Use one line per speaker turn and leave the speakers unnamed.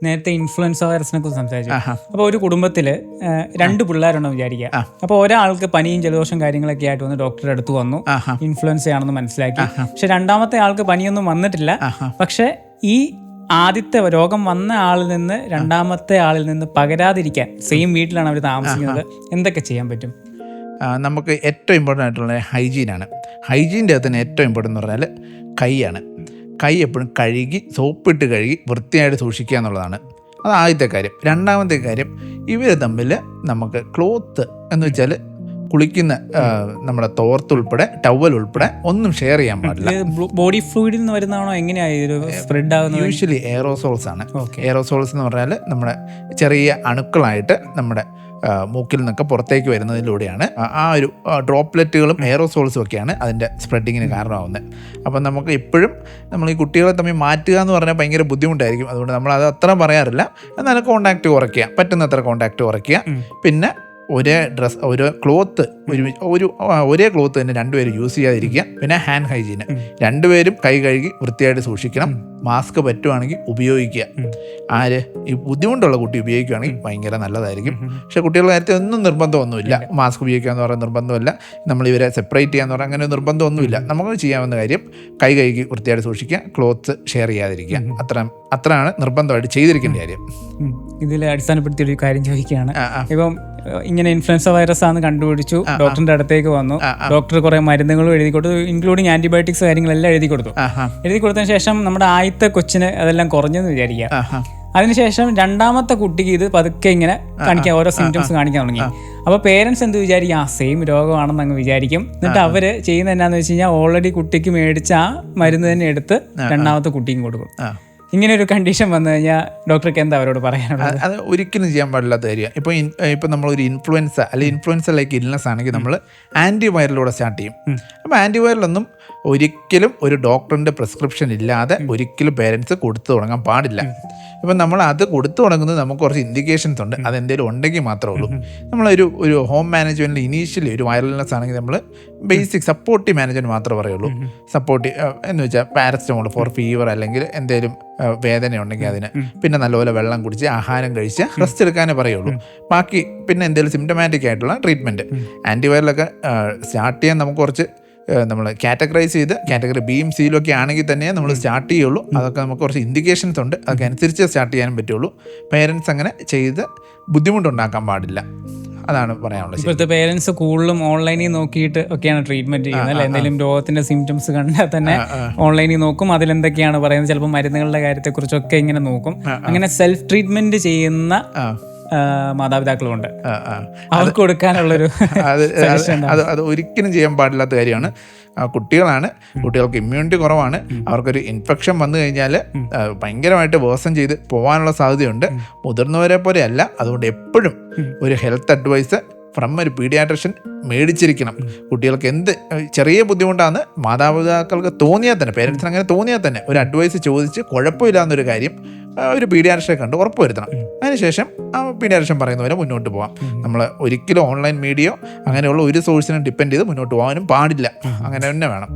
നേരത്തെ ഇൻഫ്ലുവൻസ വൈറസിനെ കുറിച്ച് സംസാരിച്ചു. അപ്പോൾ ഒരു കുടുംബത്തിൽ 2 പിള്ളേരുണ്ടെന്ന് വിചാരിക്കുക. അപ്പോൾ ഒരാൾക്ക് പനിയും ജലദോഷം കാര്യങ്ങളൊക്കെ ആയിട്ട് വന്ന് ഡോക്ടറുടെ അടുത്ത് വന്നു, ഇൻഫ്ലുവൻസ ആണെന്ന് മനസ്സിലാക്കി. പക്ഷെ രണ്ടാമത്തെ ആൾക്ക് പനിയൊന്നും വന്നിട്ടില്ല. പക്ഷെ ഈ ആദ്യത്തെ രോഗം വന്ന ആളിൽ നിന്ന് രണ്ടാമത്തെ ആളിൽ നിന്ന് പകരാതിരിക്കാൻ സെയിം വീട്ടിലാണ് അവർ താമസിക്കുന്നത്, എന്തൊക്കെ ചെയ്യാൻ പറ്റും?
നമുക്ക് ഏറ്റവും ഇമ്പോർട്ടൻ്റ് ആയിട്ടുള്ള ഹൈജീനാണ്. ഹൈജീൻ്റെ അകത്ത് തന്നെ ഏറ്റവും ഇമ്പോർട്ടൻ്റ് എന്ന് പറഞ്ഞാൽ കൈയാണ്. കൈ എപ്പോഴും കഴുകി സോപ്പിട്ട് കഴുകി വൃത്തിയായിട്ട് സൂക്ഷിക്കുക എന്നുള്ളതാണ്. അത് ആദ്യത്തെ കാര്യം. രണ്ടാമത്തെ കാര്യം, ഇവർ തമ്മിൽ നമുക്ക് ക്ലോത്ത് എന്ന് വെച്ചാൽ കുളിക്കുന്ന നമ്മുടെ തോർത്തുൾപ്പെടെ ടവൽ ഉൾപ്പെടെ ഒന്നും ഷെയർ ചെയ്യാൻ പാടില്ല.
ബോഡി ഫ്ലൂയിഡിൽ നിന്ന് വരുന്നതാണോ, എങ്ങനെയാണ് സ്പ്രെഡ് ആകുന്നത്?
യൂഷ്വലി എയറോസോൾസ് ആണ്. എയറോസോൾസ് എന്ന് പറഞ്ഞാൽ നമ്മുടെ ചെറിയ അണുക്കളായിട്ട് നമ്മുടെ മൂക്കിൽ നിന്നൊക്കെ പുറത്തേക്ക് വരുന്നതിലൂടെയാണ് ആ ഒരു ഡ്രോപ്ലെറ്റുകളും എയറോസോൾസും ഒക്കെയാണ് അതിൻ്റെ സ്പ്രെഡിങ്ങിന് കാരണമാവുന്നത്. അപ്പം നമുക്ക് എപ്പോഴും നമ്മൾ ഈ കുട്ടികളെ തമ്മിൽ മാറ്റുക എന്ന് പറഞ്ഞാൽ ഭയങ്കര ബുദ്ധിമുട്ടായിരിക്കും. അതുകൊണ്ട് നമ്മൾ അത് അത്ര പറയാറില്ല. എന്നാലും കോണ്ടാക്റ്റ് കുറയ്ക്കുക, പറ്റുന്നത്ര കോണ്ടാക്റ്റ് കുറയ്ക്കുക. പിന്നെ ഒരേ ക്ലോത്ത് ഒരേ ക്ലോത്ത് തന്നെ രണ്ടുപേരും യൂസ് ചെയ്യാതിരിക്കുക. പിന്നെ ഹാൻഡ് ഹൈജീന്, രണ്ടുപേരും കൈ കഴുകി വൃത്തിയായിട്ട് സൂക്ഷിക്കണം. മാസ്ക് പറ്റുവാണെങ്കിൽ ഉപയോഗിക്കുക. ഈ ബുദ്ധിമുട്ടുള്ള കുട്ടി ഉപയോഗിക്കുകയാണെങ്കിൽ ഭയങ്കര നല്ലതായിരിക്കും. പക്ഷേ കുട്ടികളുടെ കാര്യത്തിൽ ഒന്നും നിർബന്ധമൊന്നുമില്ല. മാസ്ക് ഉപയോഗിക്കുക എന്ന് പറയുന്ന നിർബന്ധമല്ല. നമ്മളിവരെ സെപ്പറേറ്റ് ചെയ്യാന്ന് പറഞ്ഞാൽ അങ്ങനെ നിർബന്ധമൊന്നുമില്ല. നമുക്ക് ചെയ്യാവുന്ന കാര്യം കൈ കഴുകി വൃത്തിയായിട്ട് സൂക്ഷിക്കുക, ക്ലോത്ത് ഷെയർ ചെയ്യാതിരിക്കുക. അത്രയാണ് നിർബന്ധമായിട്ട് ചെയ്തിരിക്കേണ്ട കാര്യം.
ഇതിൽ അടിസ്ഥാനപ്പെടുത്തിയൊരു കാര്യം ചോദിക്കുകയാണ്. ഇപ്പം ഇങ്ങനെ ഇൻഫ്ലുവൻസ വൈറസ് ആണെന്ന് കണ്ടുപിടിച്ചു, ഡോക്ടറിന്റെ അടുത്തേക്ക് വന്നു, ഡോക്ടർ കുറെ മരുന്നുകളും എഴുതി കൊടുത്തു, ഇൻക്ലൂഡിങ് ആന്റിബയോട്ടിക്സ് കാര്യങ്ങളെല്ലാം എഴുതി കൊടുത്തതിന് ശേഷം നമ്മുടെ ആദ്യത്തെ കൊച്ചിന് അതെല്ലാം കുറഞ്ഞെന്ന് വിചാരിക്കുക. അതിനുശേഷം രണ്ടാമത്തെ കുട്ടിക്ക് ഇത് പതുക്കെ ഇങ്ങനെ കാണിക്കാൻ, ഓരോ സിംറ്റംസ് കാണിക്കാൻ തുടങ്ങി. അപ്പോൾ പേരൻസ് എന്ത് വിചാരിക്കും? സെയിം രോഗമാണെന്ന് അങ്ങ് വിചാരിക്കും. എന്നിട്ട് അവര് ചെയ്യുന്നത് എന്നാന്ന് വെച്ച് കഴിഞ്ഞാൽ ഓൾറെഡി കുട്ടിക്ക് മേടിച്ച ആ മരുന്ന് തന്നെ എടുത്ത് രണ്ടാമത്തെ കുട്ടിക്കും കൊടുക്കും. ഇങ്ങനെ ഒരു കണ്ടീഷൻ വന്നു കഴിഞ്ഞാൽ ഡോക്ടർക്ക് എന്താ അവരോട് പറയാനുള്ളത്? അത്
ഒരിക്കലും ചെയ്യാൻ പാടില്ലാത്ത കാര്യം. ഇപ്പോൾ നമ്മളൊരു ഇൻഫ്ലുവൻസ അല്ലെങ്കിൽ ഇൻഫ്ലുവൻസ ലൈക്ക് ഇൽനെസ് ആണെങ്കിൽ നമ്മൾ ആൻറ്റിവൈറലിലൂടെ സ്റ്റാർട്ട് ചെയ്യും. അപ്പോൾ ആൻറ്റിവൈറലൊന്നും ഒരിക്കലും ഒരു ഡോക്ടറിൻ്റെ പ്രിസ്ക്രിപ്ഷൻ ഇല്ലാതെ ഒരിക്കലും പേരൻസ് കൊടുത്തു തുടങ്ങാൻ പാടില്ല. ഇപ്പം നമ്മൾ അത് കൊടുത്തു തുടങ്ങുന്നത് നമുക്ക് കുറച്ച് ഇൻഡിക്കേഷൻസ് ഉണ്ട്. അതെന്തെങ്കിലും ഉണ്ടെങ്കിൽ മാത്രമേ ഉള്ളൂ. നമ്മളൊരു ഹോം മാനേജ്മെൻറ്റിൽ ഇനീഷ്യലി ഒരു വൈറൽ ഇൽനെസ് ആണെങ്കിൽ നമ്മൾ ബേസിക് സപ്പോർട്ടീവ് മാനേജ്മെൻറ്റ് മാത്രമേ പറയുള്ളൂ. സപ്പോർട്ടീവ് എന്ന് വെച്ചാൽ പാരസ്റ്റമോൾ ഫോർ ഫീവർ അല്ലെങ്കിൽ എന്തെങ്കിലും വേദന ഉണ്ടെങ്കിൽ അതിന്, പിന്നെ നല്ലപോലെ വെള്ളം കുടിച്ച് ആഹാരം കഴിച്ച് റെസ്റ്റ് എടുക്കാനേ പറയുള്ളൂ. ബാക്കി പിന്നെ എന്തെങ്കിലും സിംറ്റമാറ്റിക് ആയിട്ടുള്ള ട്രീറ്റ്മെൻറ്റ്. ആൻറ്റിവൈറലൊക്കെ സ്റ്റാർട്ട് ചെയ്യാൻ നമുക്ക് കുറച്ച് നമ്മൾ കാറ്റഗറൈസ് ചെയ്ത് കാറ്റഗറി ബിയും സിയിലും ഒക്കെ ആണെങ്കിൽ തന്നെ നമ്മൾ സ്റ്റാർട്ട് ചെയ്യുള്ളൂ. അതൊക്കെ നമുക്ക് കുറച്ച് ഇൻഡിക്കേഷൻസ് ഉണ്ട്, അതൊക്കെ അനുസരിച്ച് സ്റ്റാർട്ട് ചെയ്യാനും പറ്റുള്ളൂ. പേരൻസ് അങ്ങനെ ചെയ്ത് ബുദ്ധിമുട്ടുണ്ടാക്കാൻ പാടില്ല. അതാണ് പറയാനുള്ളത്.
ഇപ്പോഴത്തെ പേരൻസ് കൂടുതലും ഓൺലൈനിൽ നോക്കിയിട്ട് ഒക്കെയാണ് ട്രീറ്റ്മെന്റ് ചെയ്യുന്നത് അല്ലേ? എന്തെങ്കിലും രോഗത്തിന്റെ സിംറ്റംസ് കണ്ടാൽ തന്നെ ഓൺലൈനിൽ നോക്കും, അതിലെന്തൊക്കെയാണ് പറയുന്നത്, ചിലപ്പോൾ മരുന്നുകളുടെ കാര്യത്തെക്കുറിച്ചൊക്കെ ഇങ്ങനെ നോക്കും. അങ്ങനെ സെൽഫ് ട്രീറ്റ്മെന്റ് ചെയ്യുന്ന മാതാപിതാക്കളുണ്ട്. അവർക്ക് കൊടുക്കാനുള്ളൊരു
അത് ഒരിക്കലും ചെയ്യാൻ പാടില്ലാത്ത കാര്യമാണ്. കുട്ടികൾക്ക് ഇമ്മ്യൂണിറ്റി കുറവാണ്. അവർക്കൊരു ഇൻഫെക്ഷൻ വന്നു കഴിഞ്ഞാൽ ഭയങ്കരമായിട്ട് വേഴ്സൺ ചെയ്ത് പോകാനുള്ള സാധ്യതയുണ്ട്. മുതിർന്നവരെ പോലെ അല്ല. അതുകൊണ്ട് എപ്പോഴും ഒരു ഹെൽത്ത് അഡ്വൈസ് ഫ്രം ഒരു പീഡിയാട്രിഷ്യൻ മേടിച്ചിരിക്കണം. കുട്ടികൾക്ക് എന്ത് ചെറിയ ബുദ്ധിമുട്ടാണ് മാതാപിതാക്കൾക്ക് തോന്നിയാൽ തന്നെ, പേരൻസിന് അങ്ങനെ തോന്നിയാൽ തന്നെ ഒരു അഡ്വൈസ് ചോദിച്ച് കുഴപ്പമില്ല എന്നൊരു കാര്യം ഒരു പീഡിയാട്രിഷ്യനെ കണ്ട് ഉറപ്പുവരുത്തണം. അതിനുശേഷം ആ പീഡിയാട്രിഷ്യൻ പറയുന്നവരെ മുന്നോട്ട് പോകാം. നമ്മൾ ഒരിക്കലും ഓൺലൈൻ മീഡിയയോ അങ്ങനെയുള്ള ഒരു സോഴ്സിനെ ഡിപ്പെൻഡ് ചെയ്ത് മുന്നോട്ട് പോകാനും പാടില്ല. അങ്ങനെ തന്നെ വേണം.